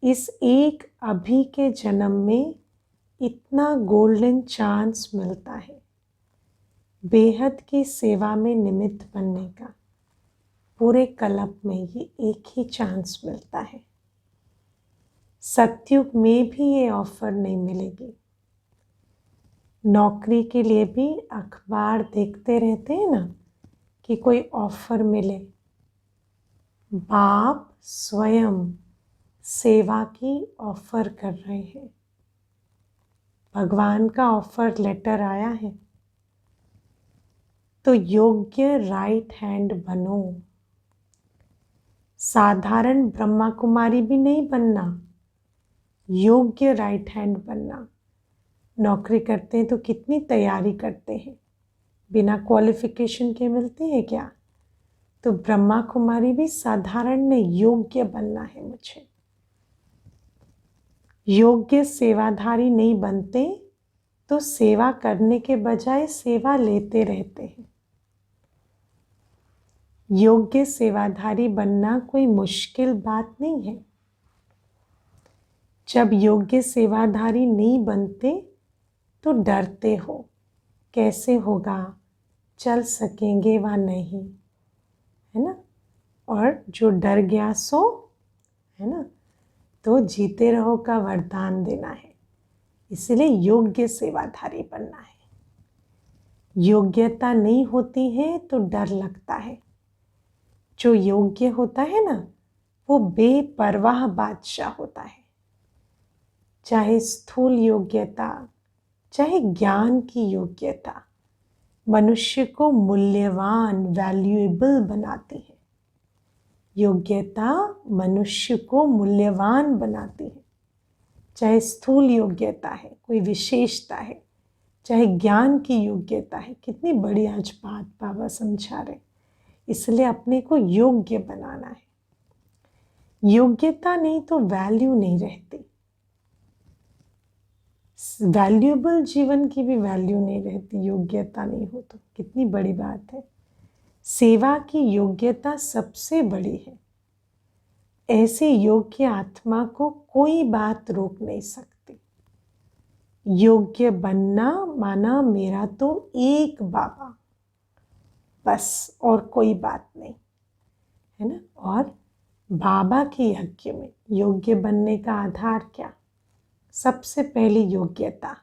S1: इस एक अभी के जन्म में इतना गोल्डन चांस मिलता है बेहद की सेवा में निमित्त बनने का। पूरे कल्प में ये एक ही चांस मिलता है। सतयुग में भी ये ऑफर नहीं मिलेगी। नौकरी के लिए भी अखबार देखते रहते हैं ना कि कोई ऑफर मिले। बाप स्वयं सेवा की ऑफर कर रहे हैं। भगवान का ऑफर लेटर आया है। तो योग्य राइट हैंड बनो। साधारण ब्रह्मा कुमारी भी नहीं बनना, योग्य राइट हैंड बनना। नौकरी करते हैं तो कितनी तैयारी करते हैं, बिना क्वालिफिकेशन के मिलते हैं क्या? तो ब्रह्मा कुमारी भी साधारण नहीं, योग्य बनना है मुझे। योग्य सेवाधारी नहीं बनते तो सेवा करने के बजाय सेवा लेते रहते हैं। योग्य सेवाधारी बनना कोई मुश्किल बात नहीं है। जब योग्य सेवाधारी नहीं बनते तो डरते हो, कैसे होगा, चल सकेंगे व नहीं, है ना? और जो डर गया सो, है ना, तो जीते रहो का वरदान देना है। इसलिए योग्य सेवाधारी बनना है। योग्यता नहीं होती है तो डर लगता है। जो योग्य होता है ना, वो बेपरवाह बादशाह होता है। चाहे स्थूल योग्यता, चाहे ज्ञान की योग्यता, मनुष्य को मूल्यवान, वैल्यूएबल बनाती है। योग्यता मनुष्य को मूल्यवान बनाती है। चाहे स्थूल योग्यता है, कोई विशेषता है, चाहे ज्ञान की योग्यता है। कितनी बड़ी आज बात बाबा समझा रहे। इसलिए अपने को योग्य बनाना है। योग्यता नहीं तो वैल्यू नहीं रहती। वैल्यूएबल जीवन की भी वैल्यू नहीं रहती, योग्यता नहीं हो तो। कितनी बड़ी बात है। सेवा की योग्यता सबसे बड़ी है। ऐसे योग्य आत्मा को कोई बात रोक नहीं सकती। योग्य बनना माना मेरा तो एक बाबा, बस, और कोई बात नहीं, है ना? और बाबा के यज्ञ में योग्य बनने का आधार क्या? सबसे पहली योग्यता,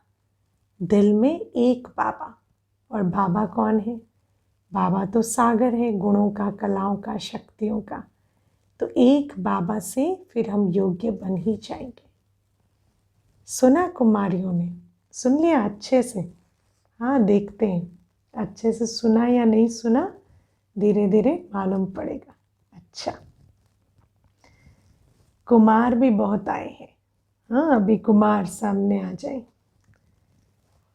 S1: दिल में एक बाबा। और बाबा कौन है? बाबा तो सागर है, गुणों का, कलाओं का, शक्तियों का। तो एक बाबा से फिर हम योग्य बन ही जाएंगे। सुना कुमारियों ने? सुन लिया अच्छे से? हाँ, देखते हैं अच्छे से सुना या नहीं सुना, धीरे धीरे मालूम पड़ेगा। अच्छा, कुमार भी बहुत आए हैं। हाँ, अभी कुमार सामने आ जाए।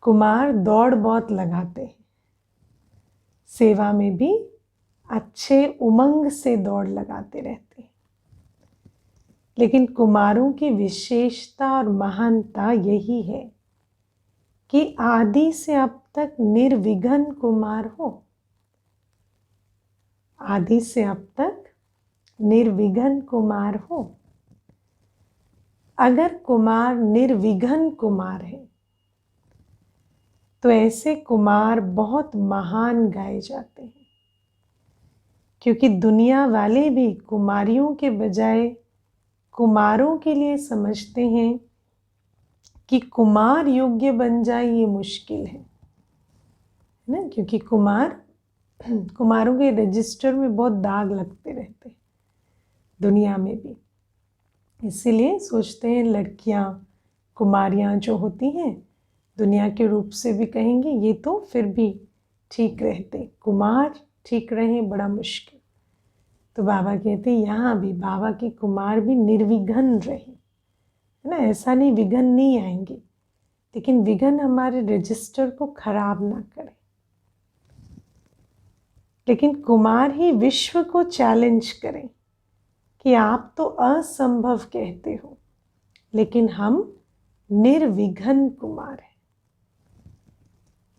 S1: कुमार दौड़ बहुत लगाते हैं, सेवा में भी अच्छे उमंग से दौड़ लगाते रहते हैं। लेकिन कुमारों की विशेषता और महानता यही है कि आदि से अब तक निर्विघ्न कुमार हो। आदि से अब तक निर्विघ्न कुमार हो। अगर कुमार निर्विघ्न कुमार है तो ऐसे कुमार बहुत महान गाए जाते हैं, क्योंकि दुनिया वाले भी कुमारियों के बजाय कुमारों के लिए समझते हैं कि कुमार योग्य बन जाए ये मुश्किल है ना, क्योंकि कुमारों के रजिस्टर में बहुत दाग लगते रहते हैं दुनिया में भी। इसीलिए सोचते हैं लड़कियां कुमारियां जो होती हैं दुनिया के रूप से भी कहेंगे ये तो फिर भी ठीक रहते, कुमार ठीक रहे बड़ा मुश्किल। तो बाबा कहते यहाँ भी बाबा के कुमार भी निर्विघ्न रहे, है ना। ऐसा नहीं विघ्न नहीं आएंगे, लेकिन विघ्न हमारे रजिस्टर को खराब ना करे। लेकिन कुमार ही विश्व को चैलेंज करें कि आप तो असंभव कहते हो, लेकिन हम निर्विघ्न कुमार हैं।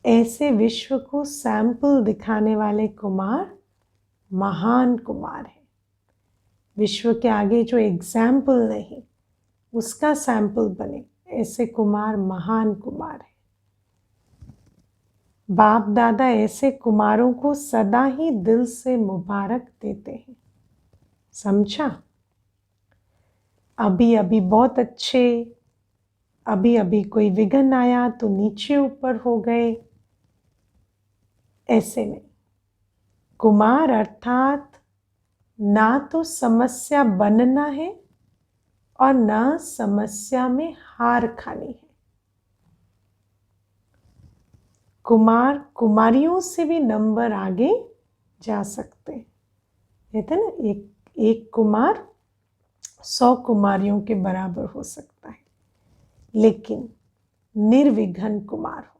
S1: ऐसे विश्व को सैंपल दिखाने वाले कुमार महान कुमार है। विश्व के आगे जो एग्जाम्पल नहीं उसका सैंपल बने, ऐसे कुमार महान कुमार है। बाप दादा ऐसे कुमारों को सदा ही दिल से मुबारक देते हैं। समझा? अभी अभी बहुत अच्छे, अभी अभी कोई विघ्न आया तो नीचे ऊपर हो गए, ऐसे नहीं। कुमार अर्थात ना तो समस्या बनना है और ना समस्या में हार खानी है। कुमार कुमारियों से भी नंबर आगे जा सकते हैं। कहते हैं ना, एक कुमार 100 कुमारियों के बराबर हो सकता है, लेकिन निर्विघ्न कुमार हो।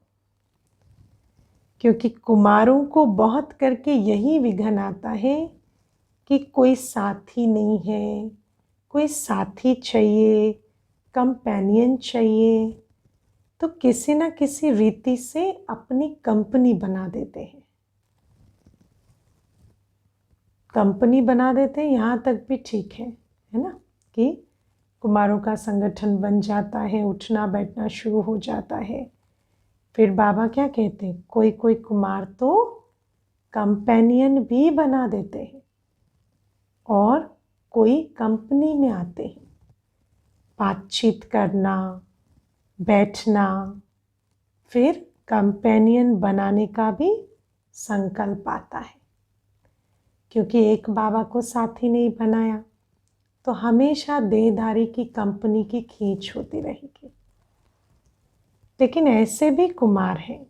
S1: क्योंकि कुमारों को बहुत करके यही विघ्न आता है कि कोई साथी नहीं है, कोई साथी चाहिए, कंपेनियन चाहिए, तो किसी ना किसी रीति से अपनी कंपनी बना देते हैं। कंपनी बना देते हैं, यहाँ तक भी ठीक है ना, कि कुमारों का संगठन बन जाता है, उठना बैठना शुरू हो जाता है। फिर बाबा क्या कहते हैं, कोई कोई कुमार तो कंपेनियन भी बना देते हैं और कोई कंपनी में आते हैं। बातचीत करना, बैठना, फिर कंपेनियन बनाने का भी संकल्प आता है। क्योंकि एक बाबा को साथी नहीं बनाया तो हमेशा देहधारी की कंपनी की खींच होती रहेगी। लेकिन ऐसे भी कुमार हैं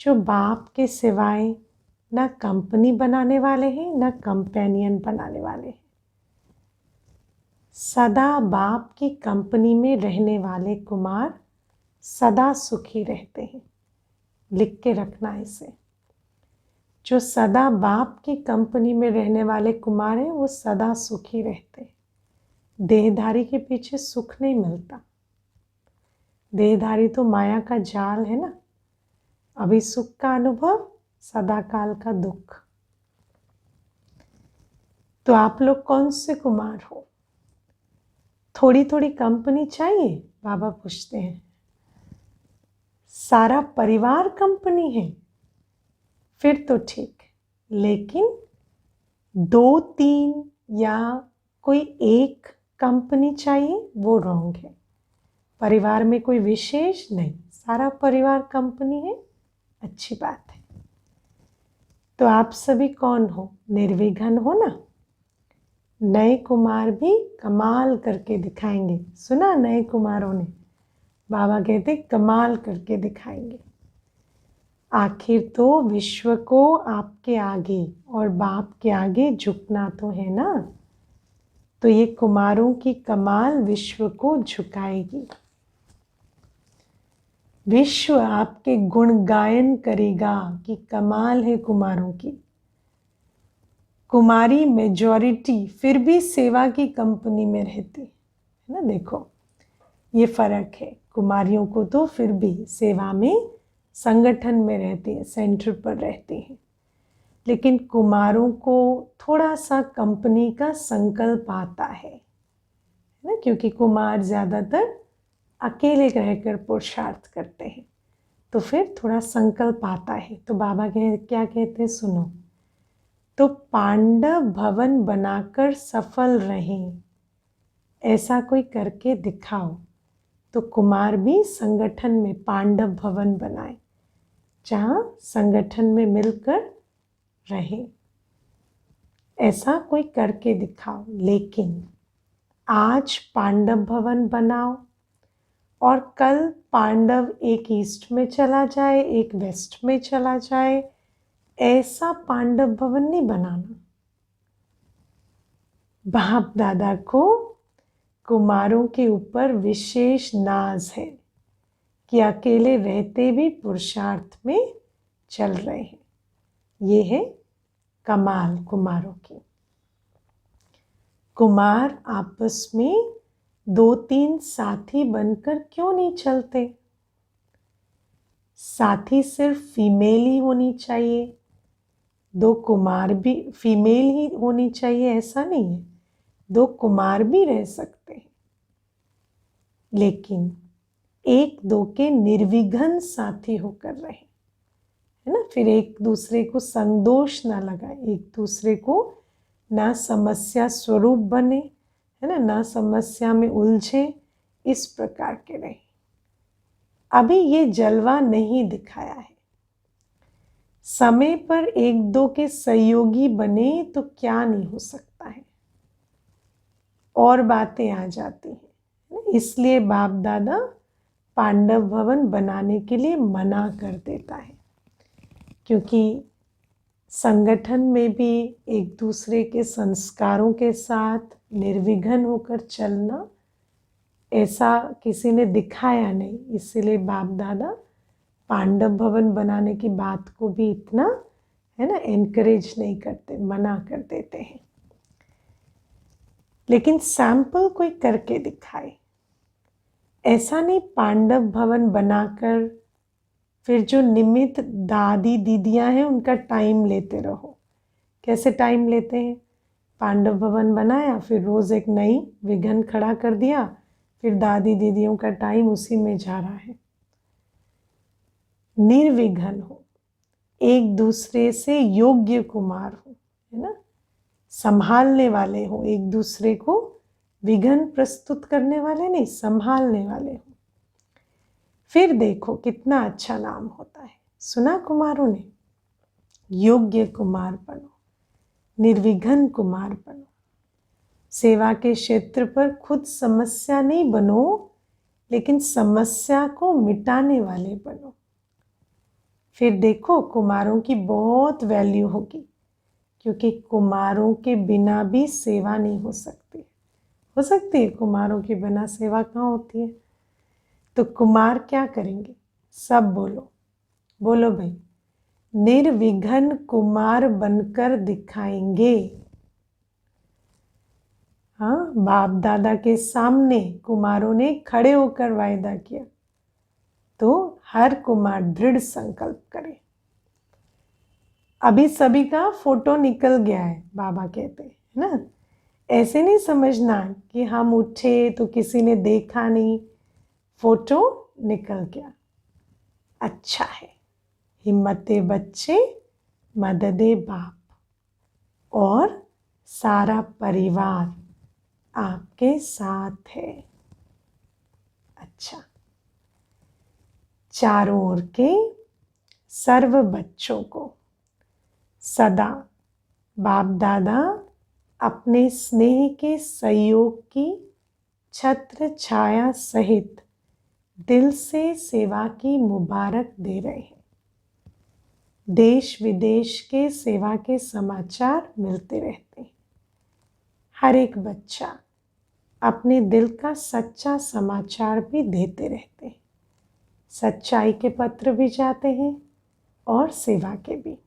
S1: जो बाप के सिवाय ना कंपनी बनाने वाले हैं ना कंपेनियन बनाने वाले हैं। सदा बाप की कंपनी में रहने वाले कुमार सदा सुखी रहते हैं। लिख के रखना इसे। जो सदा बाप की कंपनी में रहने वाले कुमार हैं वो सदा सुखी रहते हैं। देहधारी के पीछे सुख नहीं मिलता। देहधारी तो माया का जाल है ना, अभी सुख का अनुभव, सदा काल का दुख। तो आप लोग कौन से कुमार हो? थोड़ी थोड़ी कंपनी चाहिए? बाबा पूछते हैं। सारा परिवार कंपनी है फिर तो ठीक, लेकिन 2-3 या कोई एक कंपनी चाहिए वो रॉन्ग है। परिवार में कोई विशेष नहीं, सारा परिवार कंपनी है, अच्छी बात है। तो आप सभी कौन हो? निर्विघ्न हो ना। नए कुमार भी कमाल करके दिखाएंगे। सुना नए कुमारों ने? बाबा कहते कमाल करके दिखाएंगे। आखिर तो विश्व को आपके आगे और बाप के आगे झुकना तो है ना। तो ये कुमारों की कमाल विश्व को झुकाएगी। विश्व आपके गुण गायन करेगा कि कमाल है कुमारों की। कुमारी मेजॉरिटी फिर भी सेवा की कंपनी में रहती है ना। देखो ये फर्क है, कुमारियों को तो फिर भी सेवा में संगठन में रहती है, सेंटर पर रहती हैं, लेकिन कुमारों को थोड़ा सा कंपनी का संकल्प आता है ना, क्योंकि कुमार ज़्यादातर अकेले रहकर पुरुषार्थ करते हैं, तो फिर थोड़ा संकल्प आता है। तो बाबा क्या कहते हैं सुनो। तो पांडव भवन बनाकर सफल रहें, ऐसा कोई करके दिखाओ। तो कुमार भी संगठन में पांडव भवन बनाए, जहाँ संगठन में मिलकर रहे, ऐसा कोई करके दिखाओ। लेकिन आज पांडव भवन बनाओ और कल पांडव एक ईस्ट में चला जाए, एक वेस्ट में चला जाए, ऐसा पांडव भवन नहीं बनाना। बाप दादा को कुमारों के ऊपर विशेष नाज है कि अकेले रहते भी पुरुषार्थ में चल रहे हैं। ये है कमाल कुमारों की। कुमार आपस में 2-3 साथी बनकर क्यों नहीं चलते? साथी सिर्फ फीमेल ही होनी चाहिए, 2 कुमार भी फीमेल ही होनी चाहिए ऐसा नहीं है, 2 कुमार भी रह सकते हैं, लेकिन 1-2 के निर्विघ्न साथी होकर रहे, है ना। फिर एक दूसरे को संदोष ना लगाए, एक दूसरे को ना समस्या स्वरूप बने, है ना समस्या में उलझे, इस प्रकार के रहे। अभी ये जलवा नहीं दिखाया है। समय पर 1-2 के सहयोगी बने तो क्या नहीं हो सकता है, और बातें आ जाती हैं। इसलिए बाप दादा पांडव भवन बनाने के लिए मना कर देता है, क्योंकि संगठन में भी एक दूसरे के संस्कारों के साथ निर्विघ्न होकर चलना ऐसा किसी ने दिखाया नहीं, इसलिए बाप दादा पांडव भवन बनाने की बात को भी इतना, है ना, एनकरेज नहीं करते, मना कर देते हैं। लेकिन सैंपल कोई करके दिखाए, ऐसा नहीं पांडव भवन बनाकर फिर जो निमित्त दादी दीदियां हैं उनका टाइम लेते रहो। कैसे टाइम लेते हैं? पांडव भवन बनाया, फिर रोज एक नई विघ्न खड़ा कर दिया, फिर दादी दीदियों का टाइम उसी में जा रहा है। निर्विघ्न हो, एक दूसरे से योग्य कुमार हो, है ना, संभालने वाले हो, एक दूसरे को विघ्न प्रस्तुत करने वाले नहीं, संभालने वाले हो। फिर देखो कितना अच्छा नाम होता है। सुना कुमारों ने? योग्य कुमार बनो, निर्विघ्न कुमार बनो, सेवा के क्षेत्र पर खुद समस्या नहीं बनो, लेकिन समस्या को मिटाने वाले बनो। फिर देखो कुमारों की बहुत वैल्यू होगी, क्योंकि कुमारों के बिना भी सेवा नहीं हो सकती। हो सकती है कुमारों के बिना सेवा कहाँ होती है? तो कुमार क्या करेंगे? सब बोलो, बोलो भाई, निर्विघ्न कुमार बनकर दिखाएंगे। हाँ, बाप दादा के सामने कुमारों ने खड़े होकर वायदा किया, तो हर कुमार दृढ़ संकल्प करे। अभी सभी का फोटो निकल गया है, बाबा कहते हैं ना। ऐसे नहीं समझना कि हम उठे तो किसी ने देखा नहीं, फोटो निकल गया। अच्छा है, हिम्मते बच्चे मददे बाप, और सारा परिवार आपके साथ है। अच्छा, चारों ओर के सर्व बच्चों को सदा बाप दादा अपने स्नेह के सहयोग की छत्र छाया सहित दिल से सेवा की मुबारक दे रहे हैं। देश विदेश के सेवा के समाचार मिलते रहते हैं। हर एक बच्चा अपने दिल का सच्चा समाचार भी देते रहते हैं। सच्चाई के पत्र भी जाते हैं और सेवा के भी।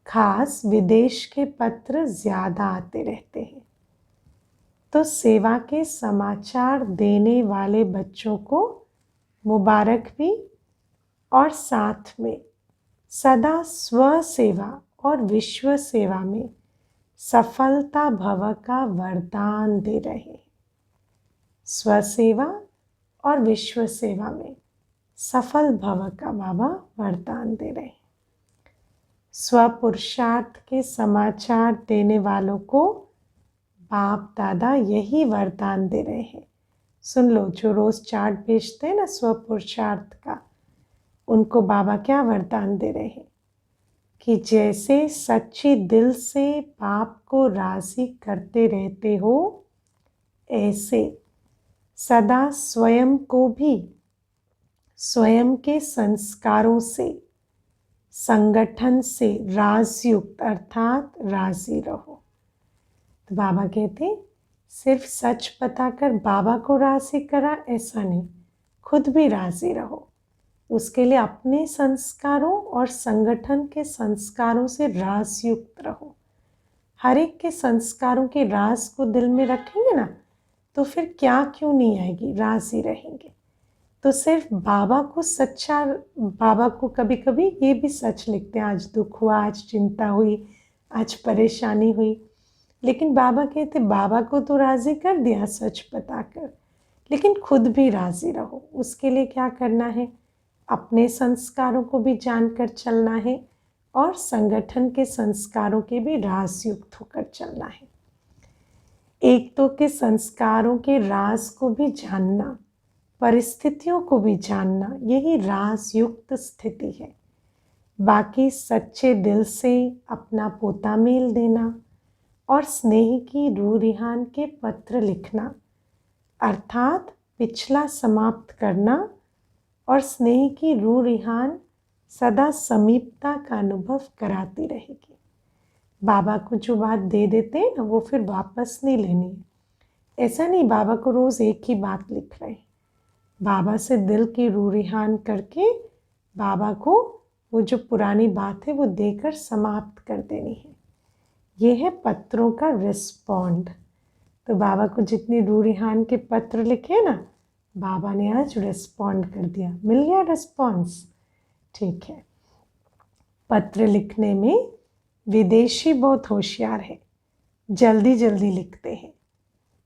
S1: खास विदेश के पत्र ज़्यादा आते रहते हैं। तो सेवा के समाचार देने वाले बच्चों को मुबारक भी, और साथ में सदा स्व सेवा और विश्व सेवा में सफलता भव का वरदान दे रहे हैं। स्व सेवा और विश्व सेवा में सफल भव का बाबा वरदान दे रहे हैं। स्व पुरुषार्थ के समाचार देने वालों को बाप दादा यही वरदान दे रहे हैं। सुन लो, जो रोज चार्ट भेजते हैं ना स्व पुरुषार्थ का, उनको बाबा क्या वरदान दे रहे हैं कि जैसे सच्ची दिल से बाप को राजी करते रहते हो, ऐसे सदा स्वयं को भी स्वयं के संस्कारों से, संगठन से राजयुक्त अर्थात राजी रहो। तो बाबा कहते सिर्फ सच बताकर बाबा को राजी करा ऐसा नहीं, खुद भी राजी रहो। उसके लिए अपने संस्कारों और संगठन के संस्कारों से राजयुक्त रहो। हर एक के संस्कारों के राज को दिल में रखेंगे ना, तो फिर क्या क्यों नहीं आएगी, राजी रहेंगे। तो सिर्फ बाबा को सच्चा, बाबा को कभी कभी ये भी सच लिखते हैं, आज दुख हुआ, आज चिंता हुई, आज परेशानी हुई, लेकिन बाबा कहते बाबा को तो राजी कर दिया सच बताकर, लेकिन खुद भी राजी रहो। उसके लिए क्या करना है, अपने संस्कारों को भी जानकर चलना है और संगठन के संस्कारों के भी राजयुक्त होकर चलना है। एक तो के संस्कारों के राज को भी जानना, परिस्थितियों को भी जानना, यही राजयुक्त स्थिति है। बाकी सच्चे दिल से अपना पोता मेल देना और स्नेह की रूह रिहान के पत्र लिखना, अर्थात पिछला समाप्त करना और स्नेह की रूह रिहान सदा समीपता का अनुभव कराती रहेगी। बाबा को जो बात दे देते हैं ना, वो फिर वापस नहीं लेनी है। ऐसा नहीं बाबा को रोज़ एक ही बात लिख रहे हैं। बाबा से दिल की रूह रिहान करके बाबा को वो जो पुरानी बात है वो देकर समाप्त कर देनी है। ये है पत्रों का रिस्पॉन्ड। तो बाबा को जितनी रूह रिहान के पत्र लिखे ना, बाबा ने आज रिस्पॉन्ड कर दिया, मिल गया रिस्पॉन्स। ठीक है, पत्र लिखने में विदेशी बहुत होशियार है, जल्दी जल्दी लिखते हैं।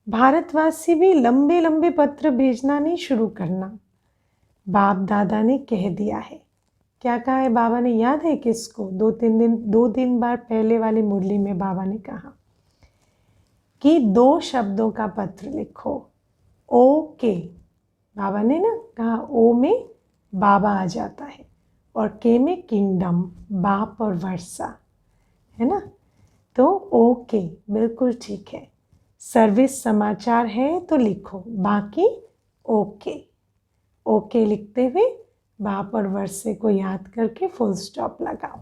S1: भारतवासी भी लंबे लंबे पत्र भेजना नहीं शुरू करना। बाप दादा ने कह दिया है, क्या कहा है बाबा ने, याद है किसको? दो तीन बार पहले वाली मुरली में बाबा ने कहा कि 2 शब्दों का पत्र लिखो, ओके। बाबा ने ना कहा ओ में बाबा आ जाता है और के में किंगडम, बाप और वर्षा, है ना। तो ओके बिल्कुल ठीक है। सर्विस समाचार है तो लिखो, बाकी ओके। ओके लिखते हुए बाप और वर्षे को याद करके फुल स्टॉप लगाओ।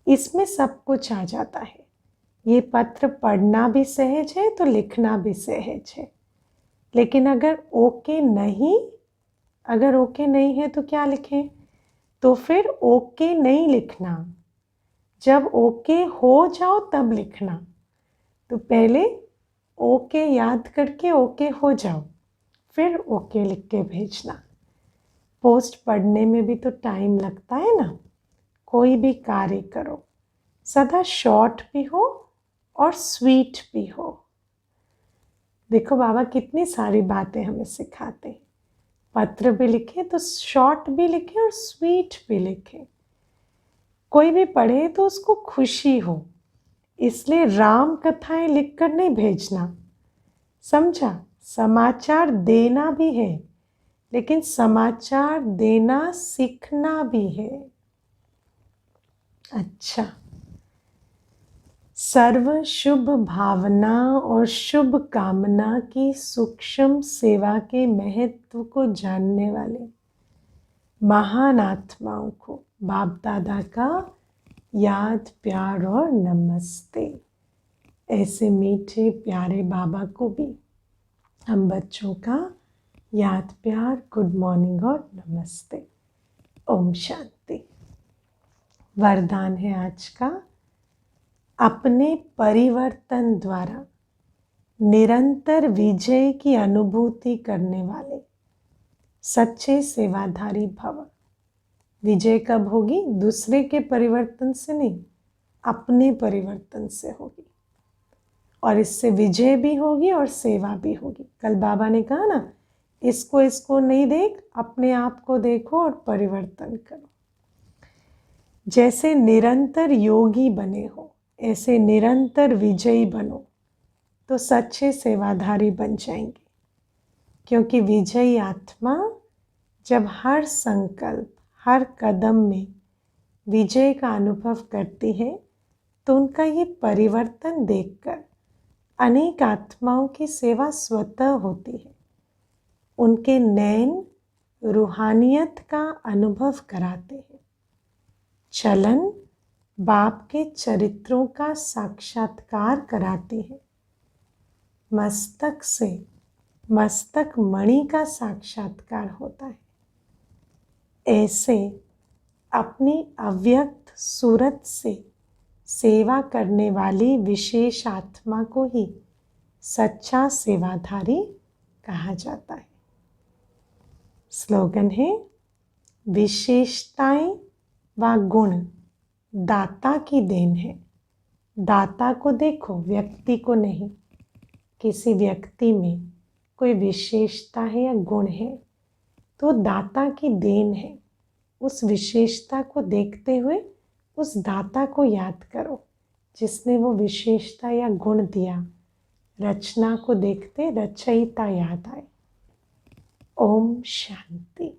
S1: इसमें सब कुछ आ जाता है। ये पत्र पढ़ना भी सहज है तो लिखना भी सहज है। लेकिन अगर ओके नहीं है तो क्या लिखें? तो फिर ओके नहीं लिखना, जब ओके हो जाओ तब लिखना। तो पहले ओके याद करके ओके हो जाओ, फिर ओके लिख के भेजना। पोस्ट पढ़ने में भी तो टाइम लगता है ना। कोई भी कार्य करो सदा शॉर्ट भी हो और स्वीट भी हो। देखो बाबा कितनी सारी बातें हमें सिखाते हैं। पत्र भी लिखे तो शॉर्ट भी लिखे और स्वीट भी लिखे। कोई भी पढ़े तो उसको खुशी हो, इसलिए राम कथाएं लिखकर नहीं भेजना, समझा। समाचार देना भी है, लेकिन समाचार देना सीखना भी है। अच्छा, सर्व शुभ भावना और शुभ कामना की सूक्ष्म सेवा के महत्व को जानने वाले महान आत्माओं को बाप दादा का याद, प्यार और नमस्ते। ऐसे मीठे प्यारे बाबा को भी हम बच्चों का याद प्यार गुड मॉर्निंग और नमस्ते। ओम शांति। वरदान है आज का, अपने परिवर्तन द्वारा निरंतर विजय की अनुभूति करने वाले सच्चे सेवाधारी भव। विजय कब होगी? दूसरे के परिवर्तन से नहीं, अपने परिवर्तन से होगी। और इससे विजय भी होगी और सेवा भी होगी। कल बाबा ने कहा ना, इसको नहीं देख, अपने आप को देखो और परिवर्तन करो। जैसे निरंतर योगी बने हो, ऐसे निरंतर विजयी बनो तो सच्चे सेवाधारी बन जाएंगे। क्योंकि विजयी आत्मा जब हर संकल्प, हर कदम में विजय का अनुभव करती है तो उनका ये परिवर्तन देखकर अनेक आत्माओं की सेवा स्वतः होती है। उनके नैन रूहानियत का अनुभव कराते हैं। चलन बाप के चरित्रों का साक्षात्कार कराती है। मस्तक से मस्तक मणि का साक्षात्कार होता है। ऐसे अपनी अव्यक्त सूरत से सेवा करने वाली विशेष आत्मा को ही सच्चा सेवाधारी कहा जाता है। स्लोगन है, विशेषताएं व गुण दाता की देन है। दाता को देखो, व्यक्ति को नहीं। किसी व्यक्ति में कोई विशेषता है या गुण है तो दाता की देन है। उस विशेषता को देखते हुए उस दाता को याद करो जिसने वो विशेषता या गुण दिया। रचना को देखते रचयिता याद आए। ओम शांति।